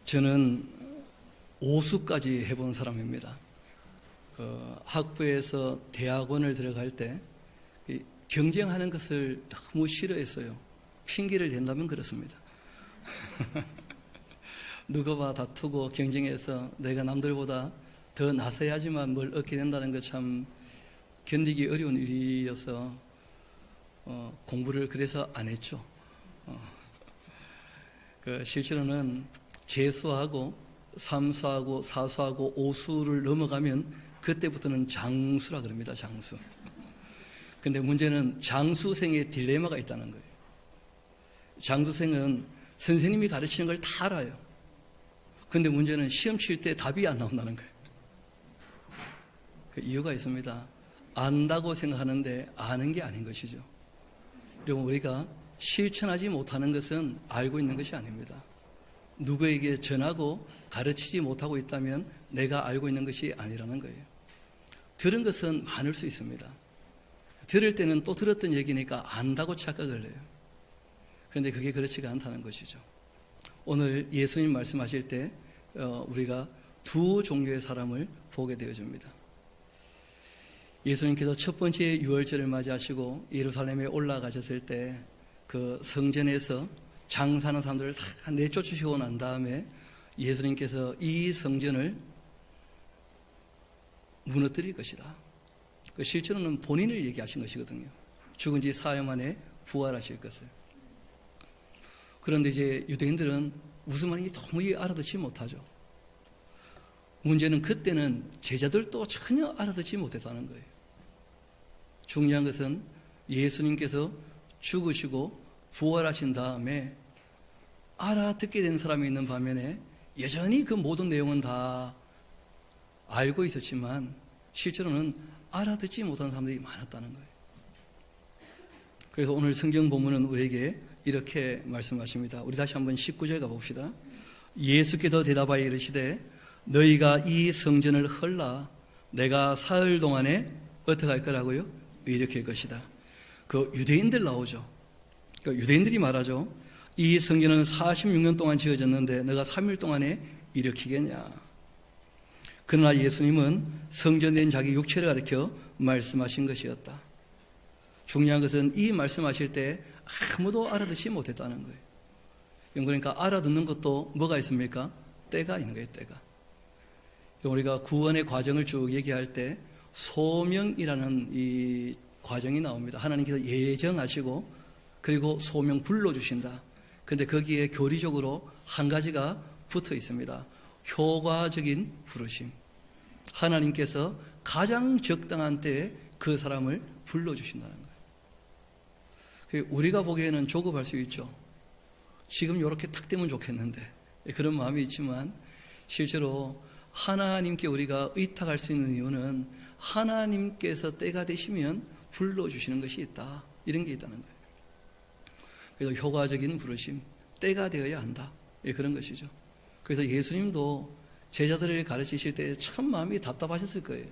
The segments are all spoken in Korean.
저는 오수까지 해본 사람입니다. 학부에서 대학원을 들어갈 때 경쟁하는 것을 너무 싫어했어요. 핑계를 댄다면 그렇습니다. 누구와 다투고 경쟁해서 내가 남들보다 더 나서야지만 뭘 얻게 된다는 것 참 견디기 어려운 일이어서 공부를 그래서 안 했죠. 실제로는 재수하고 삼수하고 사수하고 오수를 넘어가면 그때부터는 장수라 그럽니다. 장수. 근데 문제는 장수생의 딜레마가 있다는 거예요. 장수생은 선생님이 가르치는 걸 다 알아요. 근데 문제는 시험 칠 때 답이 안 나온다는 거예요. 그 이유가 있습니다. 안다고 생각하는데 아는 게 아닌 것이죠. 그리고 우리가 실천하지 못하는 것은 알고 있는 것이 아닙니다. 누구에게 전하고 가르치지 못하고 있다면 내가 알고 있는 것이 아니라는 거예요. 들은 것은 많을 수 있습니다. 들을 때는 또 들었던 얘기니까 안다고 착각을 해요. 그런데 그게 그렇지가 않다는 것이죠. 오늘 예수님 말씀하실 때 우리가 두 종류의 사람을 보게 되어집니다. 예수님께서 첫 번째 유월절을 맞이하시고 예루살렘에 올라가셨을 때 그 성전에서 장사하는 사람들을 다 내쫓으시고 난 다음에 예수님께서 이 성전을 무너뜨릴 것이다. 실제로는 본인을 얘기하신 것이거든요. 죽은 지 사흘 만에 부활하실 것을. 그런데 이제 유대인들은 무슨 말인지 도무지 알아듣지 못하죠. 문제는 그때는 제자들도 전혀 알아듣지 못했다는 거예요. 중요한 것은 예수님께서 죽으시고 부활하신 다음에 알아듣게 된 사람이 있는 반면에 여전히 그 모든 내용은 다 알고 있었지만 실제로는 알아듣지 못한 사람들이 많았다는 거예요. 그래서 오늘 성경 본문은 우리에게 이렇게 말씀하십니다. 우리 다시 한번 19절 가봅시다. 예수께서 대답하여 이르시되 너희가 이 성전을 헐라 내가 사흘 동안에 어떻게 할 거라고요? 일으킬 것이다. 그 유대인들 나오죠. 그 유대인들이 말하죠. 이 성전은 46년 동안 지어졌는데 너가 3일 동안에 일으키겠냐. 그러나 예수님은 성전된 자기 육체를 가리켜 말씀하신 것이었다. 중요한 것은 이 말씀하실 때 아무도 알아듣지 못했다는 거예요. 그러니까 알아듣는 것도 뭐가 있습니까? 때가 있는 거예요. 때가. 우리가 구원의 과정을 쭉 얘기할 때 소명이라는 이 과정이 나옵니다. 하나님께서 예정하시고 그리고 소명 불러주신다. 근데 거기에 교리적으로 한 가지가 붙어 있습니다. 효과적인 부르심. 하나님께서 가장 적당한 때에 그 사람을 불러주신다는 거예요. 우리가 보기에는 조급할 수 있죠. 지금 이렇게 딱 되면 좋겠는데 그런 마음이 있지만 실제로 하나님께 우리가 의탁할 수 있는 이유는 하나님께서 때가 되시면 불러주시는 것이 있다. 이런 게 있다는 거예요. 그래서 효과적인 부르심, 때가 되어야 한다. 그런 것이죠. 그래서 예수님도 제자들을 가르치실 때 참 마음이 답답하셨을 거예요.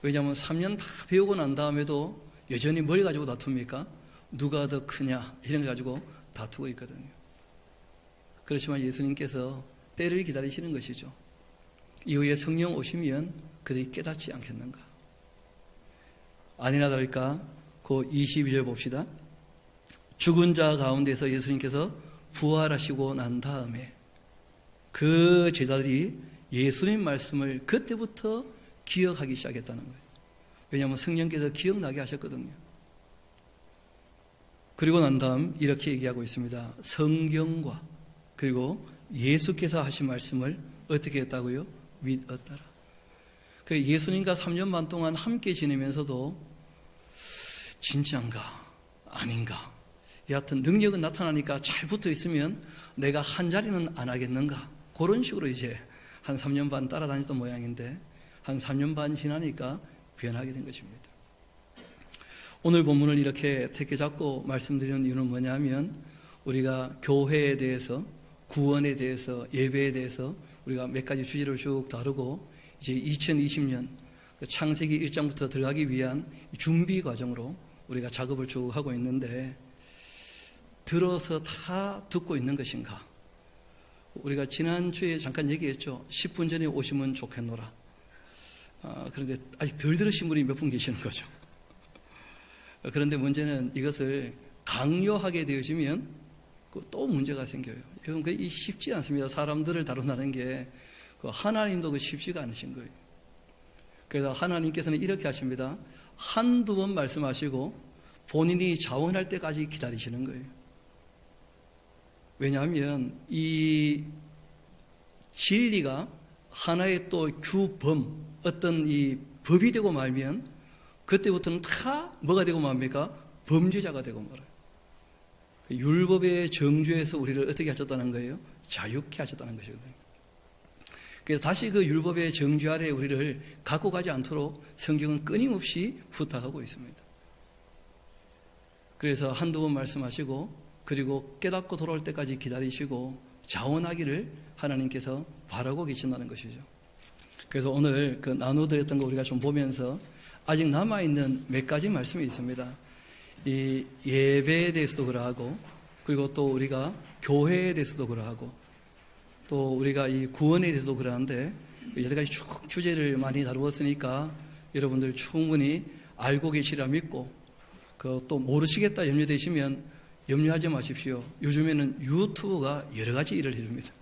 왜냐하면 3년 다 배우고 난 다음에도 여전히 뭘 가지고 다툽니까? 누가 더 크냐 이런 거 가지고 다투고 있거든요. 그렇지만 예수님께서 때를 기다리시는 것이죠. 이후에 성령 오시면 그들이 깨닫지 않겠는가. 아니나 다를까 그 22절 봅시다. 죽은 자 가운데서 예수님께서 부활하시고 난 다음에 그 제자들이 예수님 말씀을 그때부터 기억하기 시작했다는 거예요. 왜냐하면 성령께서 기억나게 하셨거든요. 그리고 난 다음 이렇게 얘기하고 있습니다. 성경과 그리고 예수께서 하신 말씀을 어떻게 했다고요? 믿었더라. 그 예수님과 3년 반 동안 함께 지내면서도 진짜인가 아닌가 여하튼 능력은 나타나니까 잘 붙어 있으면 내가 한 자리는 안 하겠는가 그런 식으로 이제 한 3년 반 따라다녔던 모양인데 한 3년 반 지나니까 변하게 된 것입니다. 오늘 본문을 이렇게 택해 잡고 말씀드리는 이유는 뭐냐면 우리가 교회에 대해서 구원에 대해서 예배에 대해서 우리가 몇 가지 주제를 쭉 다루고 이제 2020년 창세기 1장부터 들어가기 위한 준비 과정으로 우리가 작업을 쭉 하고 있는데 들어서 다 듣고 있는 것인가? 우리가 지난주에 잠깐 얘기했죠. 10분 전에 오시면 좋겠노라. 그런데 아직 덜 들으신 분이 몇 분 계시는 거죠. 그런데 문제는 이것을 강요하게 되어지면 또 문제가 생겨요. 이건 쉽지 않습니다. 사람들을 다룬다는 게 하나님도 쉽지가 않으신 거예요. 그래서 하나님께서는 이렇게 하십니다. 한두 번 말씀하시고 본인이 자원할 때까지 기다리시는 거예요. 왜냐하면 이 진리가 하나의 또 규범, 어떤 이 법이 되고 말면 그때부터는 다 뭐가 되고 맙니까? 범죄자가 되고 말아요. 율법의 정죄에서 우리를 어떻게 하셨다는 거예요? 자유케 하셨다는 것이거든요. 그래서 다시 그 율법의 정죄 아래 우리를 갖고 가지 않도록 성경은 끊임없이 부탁하고 있습니다. 그래서 한두 번 말씀하시고 그리고 깨닫고 돌아올 때까지 기다리시고 자원하기를 하나님께서 바라고 계신다는 것이죠. 그래서 오늘 그 나눠드렸던 거 우리가 좀 보면서 아직 남아있는 몇 가지 말씀이 있습니다. 이 예배에 대해서도 그러하고 그리고 또 우리가 교회에 대해서도 그러하고 또 우리가 이 구원에 대해서도 그러한데 여태까지 쭉 주제를 많이 다루었으니까 여러분들 충분히 알고 계시리라 믿고 또 모르시겠다 염려되시면 염려하지 마십시오. 요즘에는 유튜브가 여러 가지 일을 해줍니다.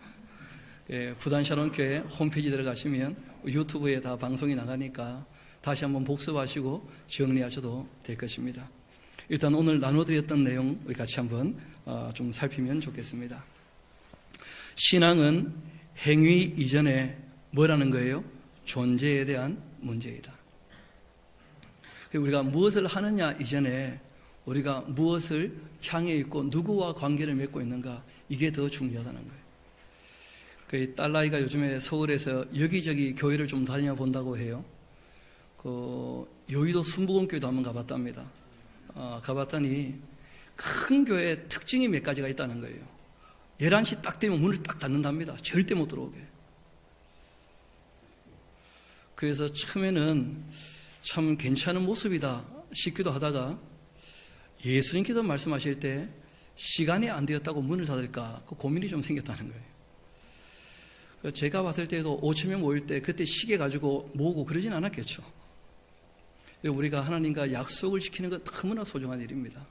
부단샤론교회 홈페이지 들어가시면 유튜브에 다 방송이 나가니까 다시 한번 복습하시고 정리하셔도 될 것입니다. 일단 오늘 나눠드렸던 내용 우리 같이 한번 좀 살피면 좋겠습니다. 신앙은 행위 이전에 뭐라는 거예요? 존재에 대한 문제이다. 우리가 무엇을 하느냐 이전에 우리가 무엇을 향해 있고 누구와 관계를 맺고 있는가, 이게 더 중요하다는 거예요. 그 딸나이가 요즘에 서울에서 여기저기 교회를 좀 다녀본다고 해요. 여의도 순복음교회도 한번 가봤답니다. 가봤더니 큰 교회 특징이 몇 가지가 있다는 거예요. 11시 딱 되면 문을 딱 닫는답니다. 절대 못 들어오게. 그래서 처음에는 참 괜찮은 모습이다 싶기도 하다가 예수님께서 말씀하실 때 시간이 안 되었다고 문을 닫을까 그 고민이 좀 생겼다는 거예요. 제가 봤을 때도 5천 명 모일 때 그때 시계 가지고 모으고 그러진 않았겠죠. 우리가 하나님과 약속을 지키는 건 너무나 소중한 일입니다.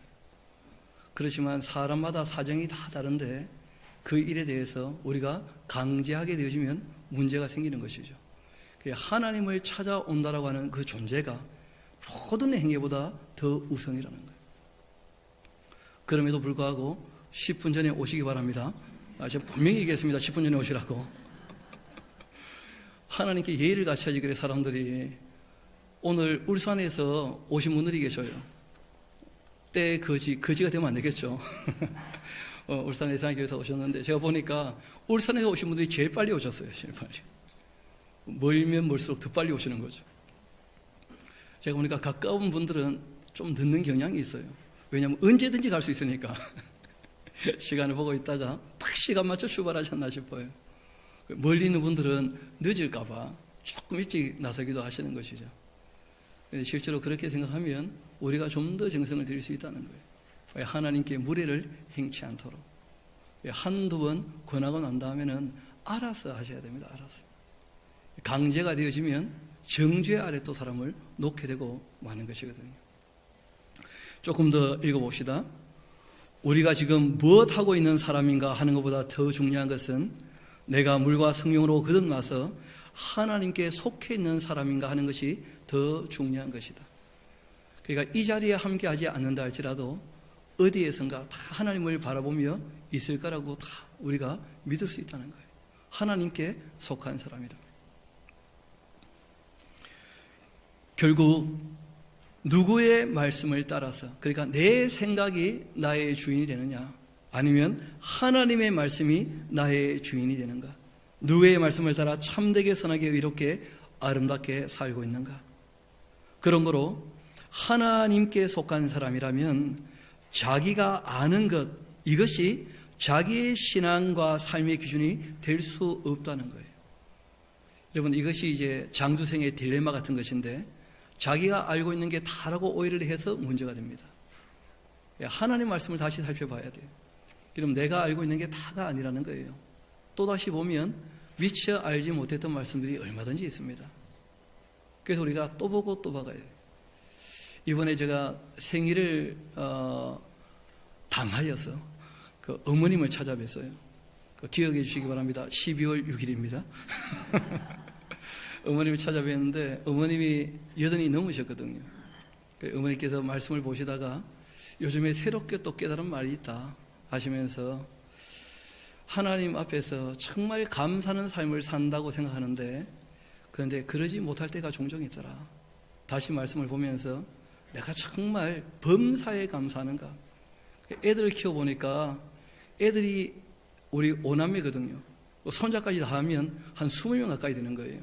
그렇지만 사람마다 사정이 다 다른데 그 일에 대해서 우리가 강제하게 되어지면 문제가 생기는 것이죠. 하나님을 찾아온다라고 하는 그 존재가 모든 행위보다 더 우선이라는 거예요. 그럼에도 불구하고 10분 전에 오시기 바랍니다. 제가 분명히 얘기했습니다. 10분 전에 오시라고. 하나님께 예의를 갖춰야지. 그래 사람들이 오늘 울산에서 오신 분들이 계셔요. 때 거지가 되면 안 되겠죠. 울산 예산교회에서 오셨는데 제가 보니까 울산에서 오신 분들이 제일 빨리 오셨어요. 제일 빨리. 멀면 멀수록 더 빨리 오시는 거죠. 제가 보니까 가까운 분들은 좀 늦는 경향이 있어요. 왜냐하면 언제든지 갈 수 있으니까. 시간을 보고 있다가 딱 시간 맞춰 출발하셨나 싶어요. 멀리 있는 분들은 늦을까 봐 조금 일찍 나서기도 하시는 것이죠. 실제로 그렇게 생각하면 우리가 좀 더 정성을 들일 수 있다는 거예요. 하나님께 무례를 행치 않도록. 한두 번 권하고 난 다음에는 알아서 하셔야 됩니다. 알아서. 강제가 되어지면 정죄 아래 또 사람을 놓게 되고 마는 것이거든요. 조금 더 읽어봅시다. 우리가 지금 무엇하고 있는 사람인가 하는 것보다 더 중요한 것은 내가 물과 성령으로 거듭나서 하나님께 속해 있는 사람인가 하는 것이 더 중요한 것이다. 그러니까 이 자리에 함께하지 않는다 할지라도 어디에선가 다 하나님을 바라보며 있을 거라고 다 우리가 믿을 수 있다는 거예요. 하나님께 속한 사람이라. 결국 누구의 말씀을 따라서, 그러니까 내 생각이 나의 주인이 되느냐 아니면 하나님의 말씀이 나의 주인이 되는가, 누구의 말씀을 따라 참되게 선하게 의롭게 아름답게 살고 있는가. 그런 거로 하나님께 속한 사람이라면 자기가 아는 것, 이것이 자기의 신앙과 삶의 기준이 될 수 없다는 거예요. 여러분, 이것이 이제 장수생의 딜레마 같은 것인데 자기가 알고 있는 게 다라고 오해를 해서 문제가 됩니다. 하나님 말씀을 다시 살펴봐야 돼요. 그럼 내가 알고 있는 게 다가 아니라는 거예요. 또다시 보면 미처 알지 못했던 말씀들이 얼마든지 있습니다. 그래서 우리가 또 보고 또 봐가야 돼요. 이번에 제가 생일을 당하여서 그 어머님을 찾아뵀어요. 기억해 주시기 바랍니다. 12월 6일입니다. 어머님을 찾아뵀는데 어머님이 80이 넘으셨거든요. 어머니께서 말씀을 보시다가 요즘에 새롭게 또 깨달은 말이 있다 하시면서 하나님 앞에서 정말 감사하는 삶을 산다고 생각하는데 그런데 그러지 못할 때가 종종 있더라. 다시 말씀을 보면서 내가 정말 범사에 감사하는가. 애들을 키워보니까 애들이 우리 5남매거든요. 손자까지 다 하면 한 20명 가까이 되는 거예요.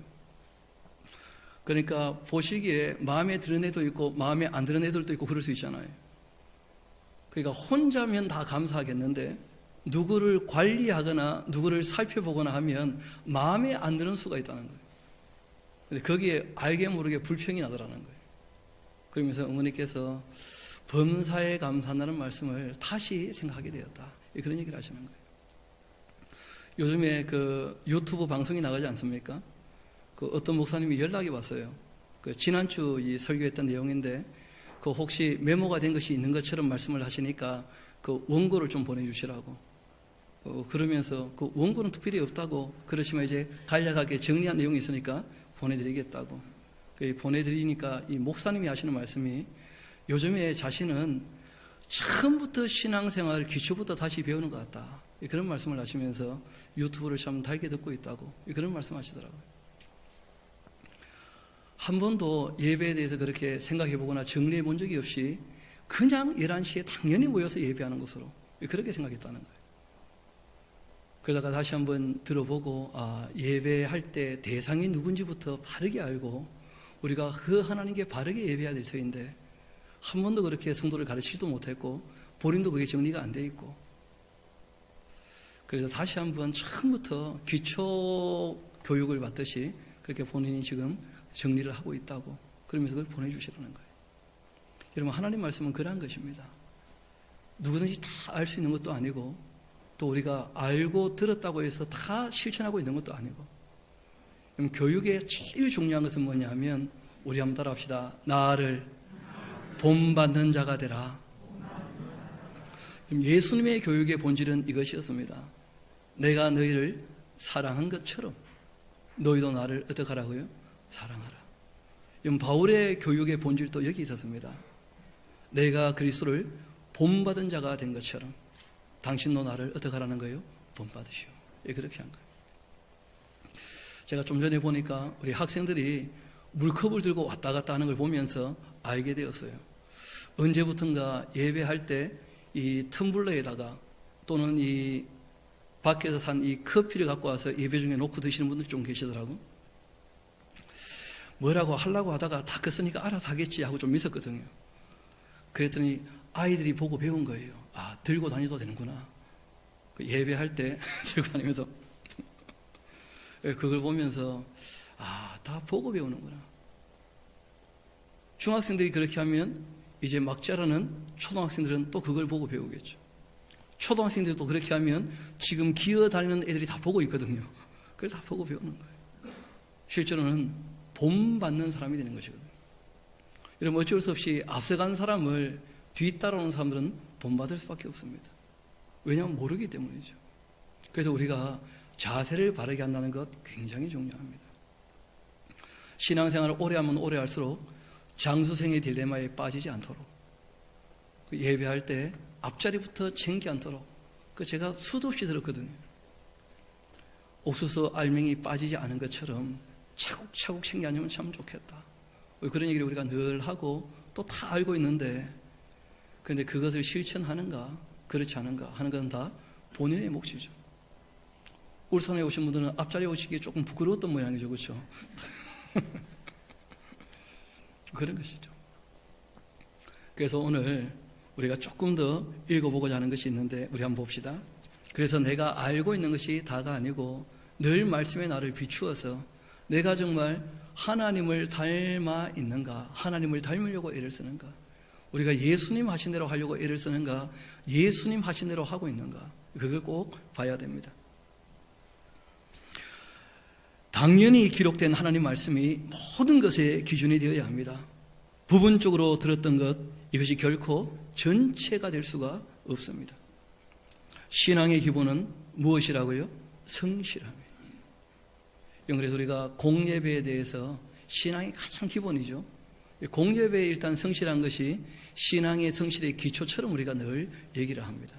그러니까 보시기에 마음에 드는 애도 있고 마음에 안 드는 애들도 있고 그럴 수 있잖아요. 그러니까 혼자면 다 감사하겠는데 누구를 관리하거나 누구를 살펴보거나 하면 마음에 안 드는 수가 있다는 거예요. 근데 거기에 알게 모르게 불평이 나더라는 거예요. 그러면서 어머니께서 범사에 감사한다는 말씀을 다시 생각하게 되었다. 그런 얘기를 하시는 거예요. 요즘에 그 유튜브 방송이 나가지 않습니까? 그 어떤 목사님이 연락이 왔어요. 그 지난주 이 설교했던 내용인데 그 혹시 메모가 된 것이 있는 것처럼 말씀을 하시니까 그 원고를 좀 보내주시라고. 그러면서 그 원고는 특별히 없다고 그러시면 이제 간략하게 정리한 내용이 있으니까 보내드리겠다고. 보내드리니까 이 목사님이 하시는 말씀이 요즘에 자신은 처음부터 신앙생활 기초부터 다시 배우는 것 같다. 그런 말씀을 하시면서 유튜브를 참 달게 듣고 있다고 그런 말씀 하시더라고요. 한 번도 예배에 대해서 그렇게 생각해 보거나 정리해 본 적이 없이 그냥 11시에 당연히 모여서 예배하는 것으로 그렇게 생각했다는 거예요. 그러다가 다시 한번 들어보고 예배할 때 대상이 누군지부터 바르게 알고 우리가 그 하나님께 바르게 예배해야 될 터인데 한 번도 그렇게 성도를 가르치지도 못했고 본인도 그게 정리가 안 돼 있고 그래서 다시 한번 처음부터 기초 교육을 받듯이 그렇게 본인이 지금 정리를 하고 있다고 그러면서 그걸 보내주시라는 거예요. 여러분 하나님 말씀은 그러한 것입니다. 누구든지 다 알 수 있는 것도 아니고 또 우리가 알고 들었다고 해서 다 실천하고 있는 것도 아니고 그럼 교육의 제일 중요한 것은 뭐냐 하면 우리 한번 따라합시다. 나를 본받는 자가 되라. 예수님의 교육의 본질은 이것이었습니다. 내가 너희를 사랑한 것처럼 너희도 나를 어떻게 하라고요? 사랑하라. 바울의 교육의 본질도 여기 있었습니다. 내가 그리스도를 본받은 자가 된 것처럼 당신도 나를 어떻게 하라는 거예요? 본받으시오. 그렇게 한 거예요. 제가 좀 전에 보니까 우리 학생들이 물컵을 들고 왔다 갔다 하는 걸 보면서 알게 되었어요. 언제부턴가 예배할 때 이 텀블러에다가 또는 이 밖에서 산 이 커피를 갖고 와서 예배 중에 놓고 드시는 분들 좀 계시더라고. 뭐라고 하려고 하다가 다 컸으니까 알아서 하겠지 하고 좀 있었거든요. 그랬더니 아이들이 보고 배운 거예요. 들고 다녀도 되는구나. 예배할 때 들고 다니면서 그걸 보면서 다 보고 배우는구나. 중학생들이 그렇게 하면 이제 막 자라는 초등학생들은 또 그걸 보고 배우겠죠. 초등학생들도 그렇게 하면 지금 기어다니는 애들이 다 보고 있거든요. 그걸 다 보고 배우는 거예요. 실제로는 본받는 사람이 되는 것이거든요. 여러분 어쩔 수 없이 앞서간 사람을 뒤따라오는 사람들은 본받을 수밖에 없습니다. 왜냐하면 모르기 때문이죠. 그래서 우리가 자세를 바르게 한다는 것 굉장히 중요합니다. 신앙생활을 오래 하면 오래 할수록 장수생의 딜레마에 빠지지 않도록 예배할 때 앞자리부터 챙기 않도록 제가 수도 없이 들었거든요. 옥수수 알맹이 빠지지 않은 것처럼 차곡차곡 챙겨 앉으면 참 좋겠다. 그런 얘기를 우리가 늘 하고 또 다 알고 있는데 그런데 그것을 실천하는가 그렇지 않은가 하는 것은 다 본인의 몫이죠. 울산에 오신 분들은 앞자리에 오시기에 조금 부끄러웠던 모양이죠. 그렇죠? 그런 것이죠. 그래서 오늘 우리가 조금 더 읽어보고자 하는 것이 있는데 우리 한번 봅시다. 그래서 내가 알고 있는 것이 다가 아니고 늘 말씀에 나를 비추어서 내가 정말 하나님을 닮아 있는가, 하나님을 닮으려고 애를 쓰는가, 우리가 예수님 하신 대로 하려고 애를 쓰는가, 예수님 하신 대로 하고 있는가, 그걸 꼭 봐야 됩니다. 당연히 기록된 하나님 말씀이 모든 것의 기준이 되어야 합니다. 부분적으로 들었던 것, 이것이 결코 전체가 될 수가 없습니다. 신앙의 기본은 무엇이라고요? 성실함이에요. 그래서 우리가 공예배에 대해서 신앙이 가장 기본이죠. 공예배에 일단 성실한 것이 신앙의 성실의 기초처럼 우리가 늘 얘기를 합니다.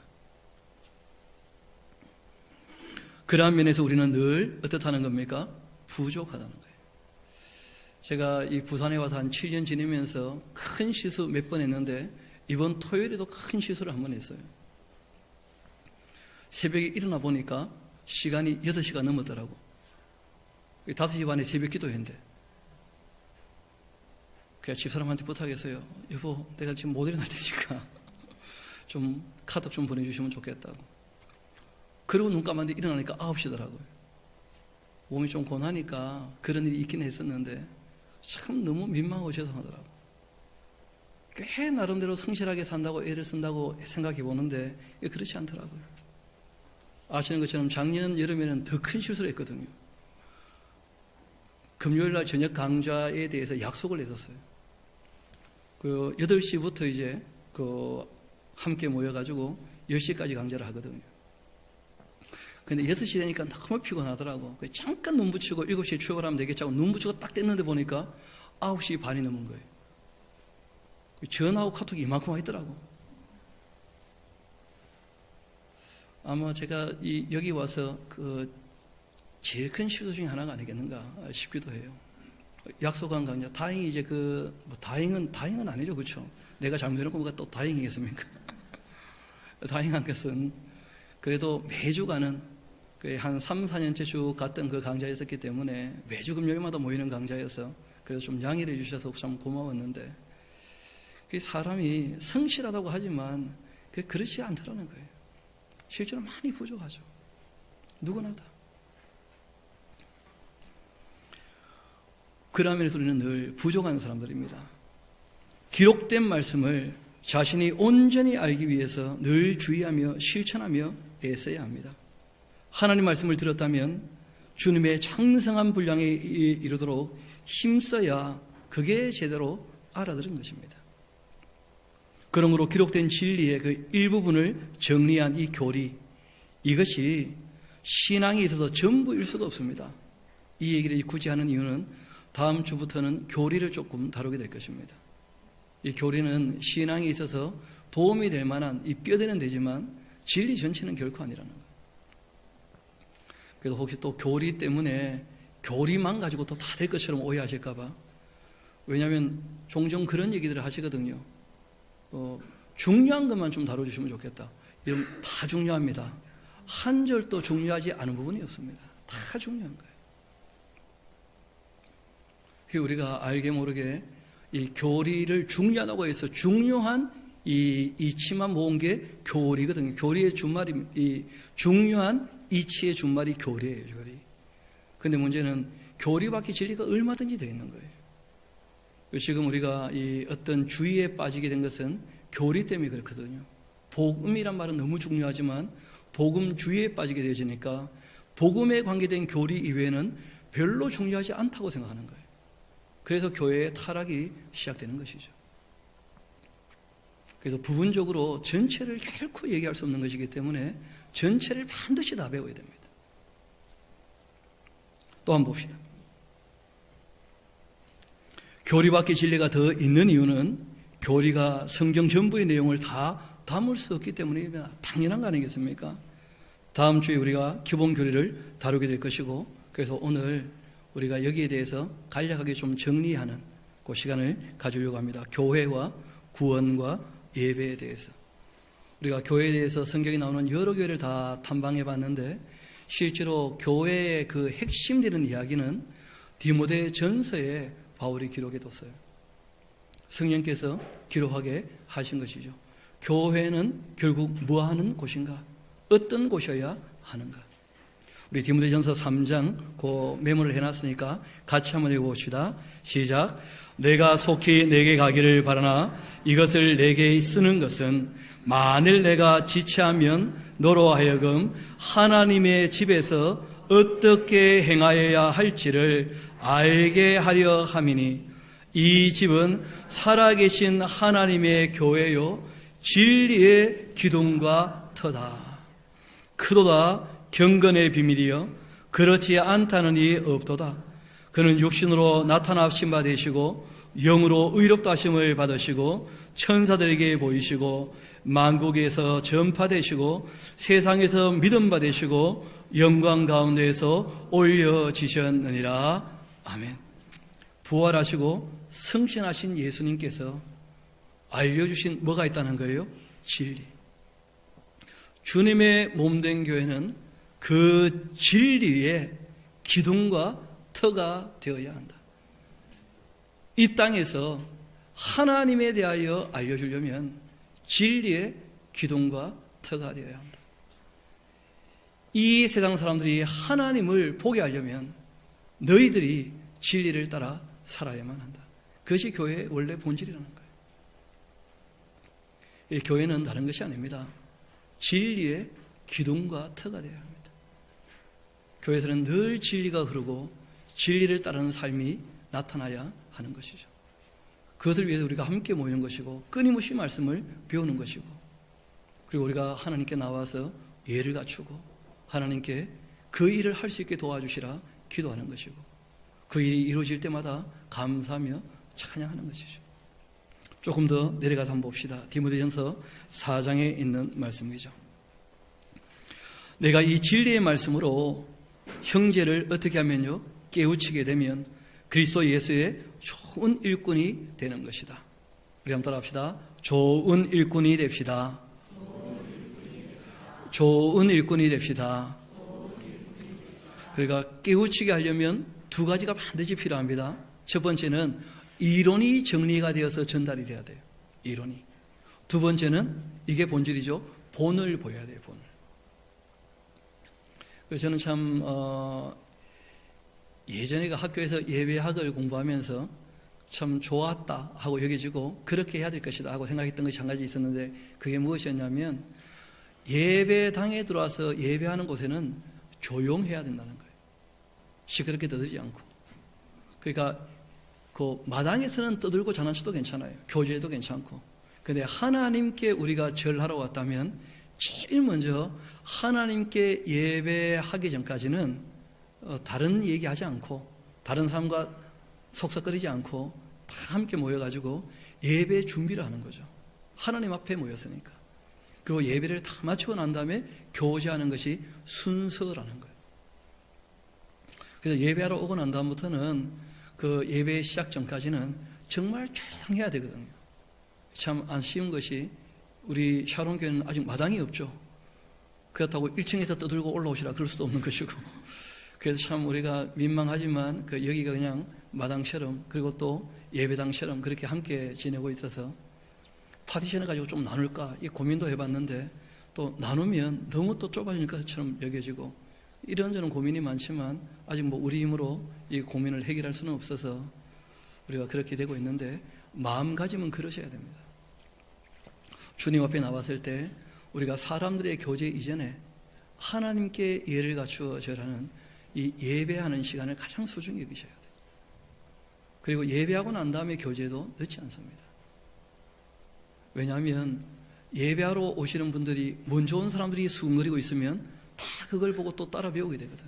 그러한 면에서 우리는 늘 어떻다는 겁니까? 부족하다는 거예요. 제가 이 부산에 와서 한 7년 지내면서 큰 실수 몇 번 했는데 이번 토요일에도 큰 실수를 한 번 했어요. 새벽에 일어나 보니까 시간이 6시가 넘었더라고. 5시 반에 새벽 기도했는데 그냥 집사람한테 부탁했어요. 여보, 내가 지금 못 일어날 테니까 좀 카톡 좀 보내주시면 좋겠다고. 그리고 눈 감았는데 일어나니까 9시더라고요. 몸이 좀 고나니까 그런 일이 있긴 했었는데 참 너무 민망하고 죄송하더라고요. 꽤 나름대로 성실하게 산다고 애를 쓴다고 생각해 보는데 그렇지 않더라고요. 아시는 것처럼 작년 여름에는 더 큰 실수를 했거든요. 금요일날 저녁 강좌에 대해서 약속을 했었어요. 8시부터 이제 함께 모여가지고 10시까지 강좌를 하거든요. 근데 6시 되니까 너무 피곤하더라고. 잠깐 눈 붙이고 7시에 출발하면 되겠지 하고 눈 붙이고 딱 뗐는데 보니까 9시 반이 넘은 거예요. 전화하고 카톡이 이만큼 와 있더라고. 아마 제가 여기 와서 제일 큰 실수 중에 하나가 아니겠는가 싶기도 해요. 약속한 강좌, 다행히 이제 다행은 아니죠, 그렇죠? 내가 잘못해놓고 뭐가 또 다행이겠습니까? 다행한 것은 그래도 매주 가는 한 3, 4년째 쭉 갔던 그 강좌였었기 때문에 매주 금요일마다 모이는 강좌여서 그래서 좀 양해를 해주셔서 참 고마웠는데 사람이 성실하다고 하지만 그렇지 않더라는 거예요. 실제로 많이 부족하죠. 누구나 다. 그러한 면에서 우리는 늘 부족한 사람들입니다. 기록된 말씀을 자신이 온전히 알기 위해서 늘 주의하며 실천하며 애써야 합니다. 하나님 말씀을 들었다면 주님의 장성한 분량에 이르도록 힘써야 그게 제대로 알아들은 것입니다. 그러므로 기록된 진리의 그 일부분을 정리한 이 교리, 이것이 신앙에 있어서 전부일 수가 없습니다. 이 얘기를 굳이 하는 이유는 다음 주부터는 교리를 조금 다루게 될 것입니다. 이 교리는 신앙에 있어서 도움이 될 만한 이 뼈대는 되지만 진리 전체는 결코 아니라는 거예요. 그래서 혹시 또 교리 때문에 교리만 가지고 또 다를 것처럼 오해하실까 봐. 왜냐하면 종종 그런 얘기들을 하시거든요. 중요한 것만 좀 다뤄주시면 좋겠다. 이런 다 중요합니다. 한 절도 중요하지 않은 부분이 없습니다. 다 중요한 거예요. 우리가 알게 모르게 이 교리를 중요하다고 해서 중요한 이 이치만 모은 게 교리거든요. 교리의 준말이 이 중요한 이치의 준말이 교리예요. 교리. 근데 문제는 교리밖에 진리가 얼마든지 되어 있는 거예요. 지금 우리가 이 어떤 주의에 빠지게 된 것은 교리 때문에 그렇거든요. 복음이란 말은 너무 중요하지만 복음 주의에 빠지게 되어지니까 복음에 관계된 교리 이외에는 별로 중요하지 않다고 생각하는 거예요. 그래서 교회의 타락이 시작되는 것이죠. 그래서 부분적으로 전체를 결코 얘기할 수 없는 것이기 때문에 전체를 반드시 다 배워야 됩니다. 또 한번 봅시다. 교리밖에 진리가 더 있는 이유는 교리가 성경 전부의 내용을 다 담을 수 없기 때문입니다. 당연한 거 아니겠습니까? 다음 주에 우리가 기본 교리를 다루게 될 것이고, 그래서 오늘 우리가 여기에 대해서 간략하게 좀 정리하는 그 시간을 가지려고 합니다. 교회와 구원과 예배에 대해서. 우리가 교회에 대해서 성경에 나오는 여러 교회를 다 탐방해 봤는데 실제로 교회의 그 핵심되는 이야기는 디모데 전서에 바울이 기록해 뒀어요. 성령께서 기록하게 하신 것이죠. 교회는 결국 뭐 하는 곳인가? 어떤 곳이어야 하는가? 우리 디모데전서 3장 그 메모를 해놨으니까 같이 한번 읽어봅시다. 시작. 내가 속히 내게 가기를 바라나 이것을 내게 쓰는 것은 만일 내가 지체하면 너로 하여금 하나님의 집에서 어떻게 행하여야 할지를 알게 하려 함이니 이 집은 살아계신 하나님의 교회요 진리의 기둥과 터다. 크도다 경건의 비밀이여 그렇지 않다는 이 없도다. 그는 육신으로 나타나신 바 되시고 영으로 의롭다 하심을 받으시고 천사들에게 보이시고 만국에서 전파되시고 세상에서 믿음 받으시고 영광 가운데에서 올려지셨느니라. 아멘. 부활하시고 승천하신 예수님께서 알려주신 뭐가 있다는 거예요? 진리. 주님의 몸된 교회는 그 진리의 기둥과 터가 되어야 한다. 이 땅에서 하나님에 대하여 알려주려면 진리의 기둥과 터가 되어야 한다. 이 세상 사람들이 하나님을 보게 하려면 너희들이 진리를 따라 살아야만 한다. 그것이 교회의 원래 본질이라는 거예요. 이 교회는 다른 것이 아닙니다. 진리의 기둥과 터가 되어야 합니다. 교회에서는 늘 진리가 흐르고 진리를 따르는 삶이 나타나야 하는 것이죠. 그것을 위해서 우리가 함께 모이는 것이고 끊임없이 말씀을 배우는 것이고 그리고 우리가 하나님께 나와서 예를 갖추고 하나님께 그 일을 할 수 있게 도와주시라 기도하는 것이고 그 일이 이루어질 때마다 감사하며 찬양하는 것이죠. 조금 더 내려가서 한번 봅시다. 디모데전서 4장에 있는 말씀이죠. 내가 이 진리의 말씀으로 형제를 어떻게 하면요 깨우치게 되면 그리스도 예수의 좋은 일꾼이 되는 것이다. 우리 한번 따라합시다. 좋은 일꾼이 됩시다. 좋은 일꾼이 됩시다. 그러니까 깨우치게 하려면 두 가지가 반드시 필요합니다. 첫 번째는 이론이 정리가 되어서 전달이 돼야 돼요. 이론이. 두 번째는 이게 본질이죠. 본을 보여야 돼요. 본을. 그래서 저는 참 예전에 학교에서 예배학을 공부하면서 참 좋았다 하고 여겨지고 그렇게 해야 될 것이다 하고 생각했던 것이 한 가지 있었는데 그게 무엇이었냐면 예배당에 들어와서 예배하는 곳에는 조용해야 된다는 거예요. 시끄럽게 떠들지 않고. 그러니까 그 마당에서는 떠들고 장난쳐도 괜찮아요. 교제해도 괜찮고. 그런데 하나님께 우리가 절하러 왔다면 제일 먼저 하나님께 예배하기 전까지는 다른 얘기하지 않고 다른 사람과 속삭거리지 않고 다 함께 모여가지고 예배 준비를 하는 거죠. 하나님 앞에 모였으니까. 그리고 예배를 다 마치고 난 다음에 교제하는 것이 순서라는 거예요. 그래서 예배하러 오고 난 다음부터는 그 예배 시작 전까지는 정말 조용해야 되거든요. 참 안쉬운 것이 우리 샤론 교회는 아직 마당이 없죠. 그렇다고 1층에서 떠들고 올라오시라 그럴 수도 없는 것이고 그래서 참 우리가 민망하지만 그 여기가 그냥 마당처럼 그리고 또 예배당처럼 그렇게 함께 지내고 있어서 파티션을 가지고 좀 나눌까 이 고민도 해봤는데 또 나누면 너무 또 좁아질 것처럼 여겨지고 이런저런 고민이 많지만 아직 뭐 우리 힘으로 이 고민을 해결할 수는 없어서 우리가 그렇게 되고 있는데 마음가짐은 그러셔야 됩니다. 주님 앞에 나왔을 때 우리가 사람들의 교제 이전에 하나님께 예를 갖추어 절하는 이 예배하는 시간을 가장 소중히 여기셔야 돼요. 그리고 예배하고 난 다음에 교제도 늦지 않습니다. 왜냐하면 예배하러 오시는 분들이 먼저 온 사람들이 수근거리고 있으면 다 그걸 보고 또 따라 배우게 되거든.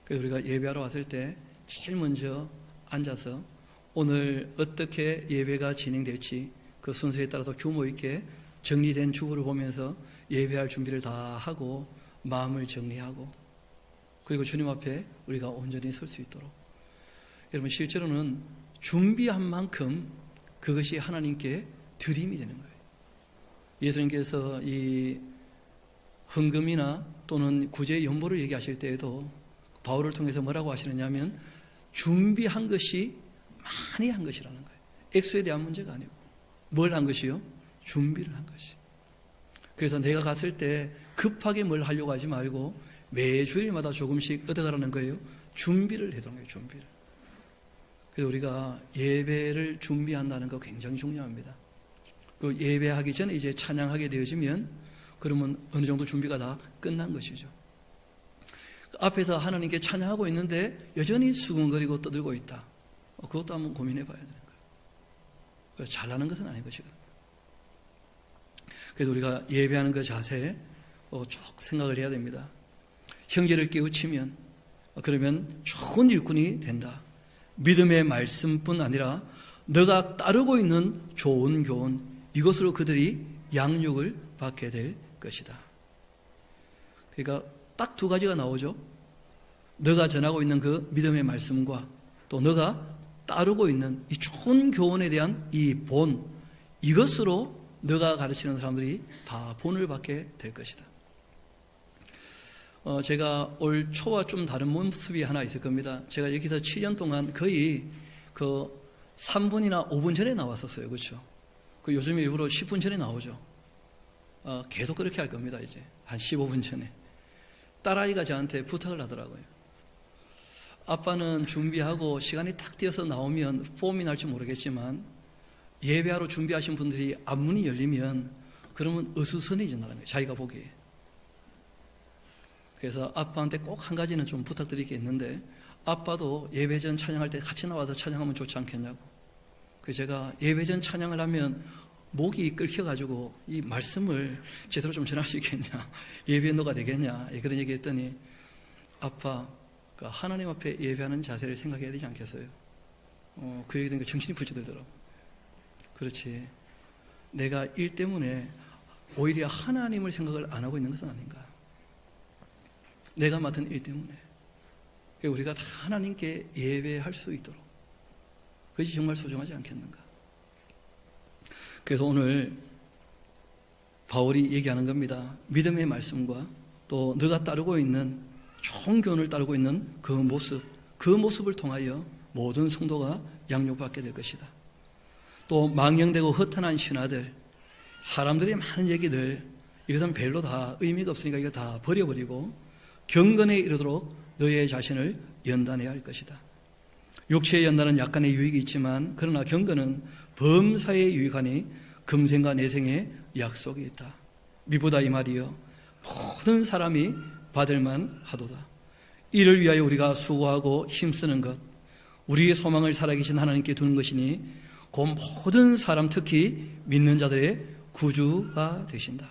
그래서 우리가 예배하러 왔을 때 제일 먼저 앉아서 오늘 어떻게 예배가 진행될지 그 순서에 따라서 규모 있게 정리된 주보를 보면서 예배할 준비를 다 하고 마음을 정리하고 그리고 주님 앞에 우리가 온전히 설 수 있도록 여러분 실제로는 준비한 만큼 그것이 하나님께 드림이 되는 거예요. 예수님께서 이 헌금이나 또는 구제 연보를 얘기하실 때에도 바울을 통해서 뭐라고 하시느냐면 준비한 것이 많이 한 것이라는 거예요. 액수에 대한 문제가 아니고 뭘 한 것이요? 준비를 한 것이. 그래서 내가 갔을 때 급하게 뭘 하려고 하지 말고 매 주일마다 조금씩 얻어가라는 거예요. 준비를 해두는 거예요. 준비를. 그래서 우리가 예배를 준비한다는 거 굉장히 중요합니다. 그 예배하기 전에 이제 찬양하게 되어지면 그러면 어느 정도 준비가 다 끝난 것이죠. 앞에서 하나님께 찬양하고 있는데 여전히 수근거리고 떠들고 있다. 그것도 한번 고민해 봐야 되는 거예요. 잘나는 것은 아닌 것이거든요. 그래서 우리가 예배하는 그 자세에 쭉 생각을 해야 됩니다. 형제를 깨우치면 그러면 좋은 일꾼이 된다. 믿음의 말씀뿐 아니라 너가 따르고 있는 좋은 교훈, 이것으로 그들이 양육을 받게 될 것이다. 그러니까 딱 두 가지가 나오죠. 너가 전하고 있는 그 믿음의 말씀과 또 너가 따르고 있는 이 좋은 교훈에 대한 이 본, 이것으로 너가 가르치는 사람들이 다 본을 받게 될 것이다. 제가 올 초와 좀 다른 모습이 하나 있을 겁니다. 제가 여기서 7년 동안 거의 그 3분이나 5분 전에 나왔었어요. 그렇죠? 요즘에 일부러 10분 전에 나오죠. 계속 그렇게 할 겁니다. 이제 한 15분 전에. 딸아이가 저한테 부탁을 하더라고요. 아빠는 준비하고 시간이 딱 뛰어서 나오면 폼이 날지 모르겠지만 예배하러 준비하신 분들이 앞문이 열리면 그러면 어수선해진다는 거예요. 자기가 보기에. 그래서 아빠한테 꼭 한 가지는 좀 부탁드릴 게 있는데, 아빠도 예배전 찬양할 때 같이 나와서 찬양하면 좋지 않겠냐고. 그래서 제가 예배전 찬양을 하면 목이 끓여가지고 이 말씀을 제대로 좀 전할 수 있겠냐, 예배노가 되겠냐, 그런 얘기 했더니, 아빠, 하나님 앞에 예배하는 자세를 생각해야 되지 않겠어요? 그 얘기 들으니까 정신이 부쩍 들더라고. 그렇지. 내가 일 때문에 오히려 하나님을 생각을 안 하고 있는 것은 아닌가. 내가 맡은 일 때문에 우리가 다 하나님께 예배할 수 있도록, 그것이 정말 소중하지 않겠는가. 그래서 오늘 바울이 얘기하는 겁니다. 믿음의 말씀과 또 너가 따르고 있는 좋은 교훈을 따르고 있는 그 모습을 통하여 모든 성도가 양육받게 될 것이다. 또 망령되고 허탄한 신하들, 사람들이 많은 얘기들, 이것은 별로 다 의미가 없으니까 이거 다 버려버리고 경건에 이르도록 너의 자신을 연단해야 할 것이다. 육체의 연단은 약간의 유익이 있지만 그러나 경건은 범사에 유익하니 금생과 내생에 약속이 있다. 미보다 이 말이여 모든 사람이 받을만 하도다. 이를 위하여 우리가 수고하고 힘쓰는 것, 우리의 소망을 살아계신 하나님께 두는 것이니 그 모든 사람, 특히 믿는 자들의 구주가 되신다.